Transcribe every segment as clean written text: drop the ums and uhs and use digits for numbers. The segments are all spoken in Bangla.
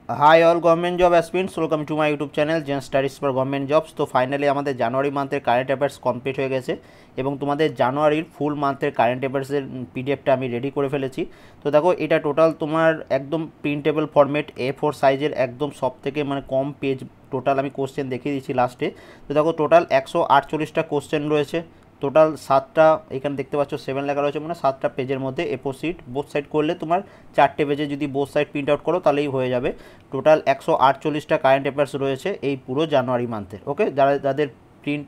High all government job aspirants, welcome to my YouTube channel gen studies for government jobs. তো ফাইনালি আমাদের জানুয়ারি মান্থের কারেন্ট অ্যাফেয়ার্স কমপ্লিট হয়ে গেছে এবং তোমাদের জানুয়ারির ফুল মান্থের কারেন্ট অ্যাফেয়ার্সের পিডিএফটা আমি রেডি করে ফেলেছি। তো দেখো, এটা টোটাল তোমার একদম প্রিন্টেবল ফরম্যাট A4 সাইজের, একদম সব থেকে মানে কম পেজ। টোটাল আমি কোশ্চেন দেখিয়ে দিচ্ছি লাস্টে। তো দেখো, টোটাল 148টা কোশ্চেন রয়েছে। টোটাল 7টা, এখানে দেখতে পাচ্ছ 7 লেখা রয়েছে, মানে 7টা পেজের মধ্যে A4 সিট। বোথ সাইড করলে তোমার 4টে পেজে, যদি বোথ সাইড প্রিন্ট আউট করো তাহলেই হয়ে যাবে। টোটাল 148টা কারেন্ট অ্যাফেয়ার্স রয়েছে এই পুরো জানুয়ারি মান্থের। ওকে, যাদের প্রিন্ট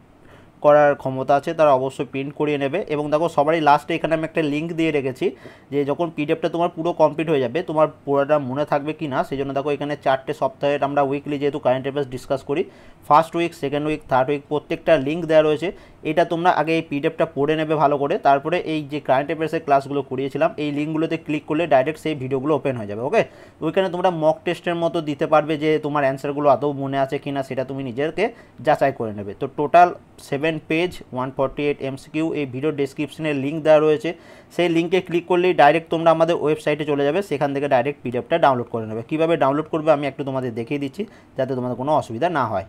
করার ক্ষমতা আছে তারা অবশ্যই প্রিন্ট করিয়ে নেবে। এবং দেখো, সবারই লাস্টে এখানে আমি একটা লিঙ্ক দিয়ে রেখেছি, যে যখন পিডিএফটা তোমার পুরো কমপ্লিট হয়ে যাবে, তোমার পুরোটা মনে থাকবে কি না সেই জন্য দেখো এখানে 4টে সপ্তাহের আমরা উইকলি যেহেতু কারেন্ট অ্যাফেয়ার্স ডিসকাস করি, first week, second week, third week, প্রত্যেকটা লিঙ্ক দেওয়া রয়েছে। এটা তোমরা আগে এই পিডিএফটা পড়ে নেবে ভালো করে, তারপরে এই যে কারেন্ট অ্যাফেয়ার্সের ক্লাসগুলো করিয়েছিলাম এই লিঙ্কগুলোতে ক্লিক করলে ডাইরেক্ট সেই ভিডিওগুলো ওপেন হয়ে যাবে। ওকে, ওইখানে তোমরা মক টেস্টের মতো দিতে পারবে, যে তোমার অ্যান্সারগুলো আদৌ মনে আছে কি না সেটা তুমি নিজেকে যাচাই করে নেবে। তো টোটাল 7 পেজ 148 MCQ এই ভিডিও ডেসক্রিপশনে লিঙ্ক দেওয়া রয়েছে। সেই লিঙ্কে ক্লিক করলেই ডাইরেক্ট তোমরা আমাদের ওয়েবসাইটে চলে যাবে, সেখান থেকে ডাইরেক্ট পিডিএফটা ডাউনলোড করে নেবে। কীভাবে ডাউনলোড করবে আমি একটু তোমাদের দেখিয়ে দিচ্ছি, যাতে তোমাদের কোনো অসুবিধা না হয়।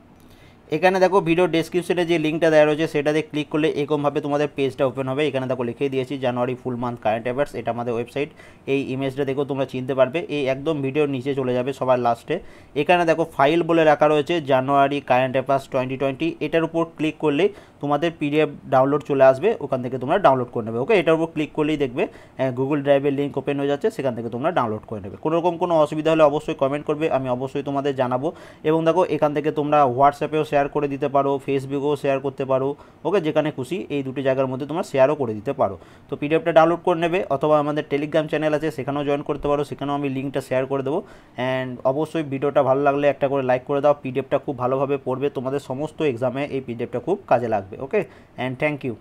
এখানে দেখো, ভিডিও ডেসক্রিপশনে যে লিঙ্কটা দেওয়া রয়েছে সেটাতে ক্লিক করলে এরকমভাবে তোমাদের পেজটা ওপেন হবে। এখানে দেখো লিখে দিয়েছি জানুয়ারি ফুল মান্থ কারেন্ট অ্যাফেয়ার্স, এটা আমাদের ওয়েবসাইট। এই ইমেজটা দেখো তোমরা চিনতে পারবে, এই একদম ভিডিওর নিচে চলে যাবে সবার লাস্টে। এখানে দেখো ফাইল বলে রাখা রয়েছে জানুয়ারি কারেন্ট অ্যাফেয়ার্স 2020, এটার উপর ক্লিক করলেই তোমাদের পিডিএফ ডাউনলোড চলে আসবে, ওখান থেকে তোমরা ডাউনলোড করে নেবে। ওকে, এটার উপর ক্লিক করলেই দেখবে গুগল ড্রাইভের লিঙ্ক ওপেন হয়ে যাচ্ছে, সেখান থেকে তোমরা ডাউনলোড করে নেবে। কোনোরকম কোনো অসুবিধা হলে অবশ্যই কমেন্ট করবে, আমি অবশ্যই তোমাদের জানাবো। এবং দেখো, এখান থেকে তোমরা হোয়াটসঅ্যাপেও শেয়ার করে দিতে পারো, ফেসবুকেও শেয়ার করতে পারো। ওকে, যেখানে খুশি এই দুটি জায়গার মধ্যে তোমরা শেয়ারও করে দিতে পারো। তো পিডিএফটা ডাউনলোড করে নেবে, অথবা আমাদের টেলিগ্রাম চ্যানেল আছে সেখানেও জয়েন করতে পারো, সেখানেও আমি লিঙ্কটা শেয়ার করে দেবো। অ্যান্ড অবশ্যই ভিডিওটা ভালো লাগলে একটা করে লাইক করে দাও। পিডিএফটা খুব ভালোভাবে পড়বে, তোমাদের সমস্ত এক্সামে এই পিডিএফটা খুব কাজে লাগবে। ওকে, অ্যান্ড থ্যাংক ইউ।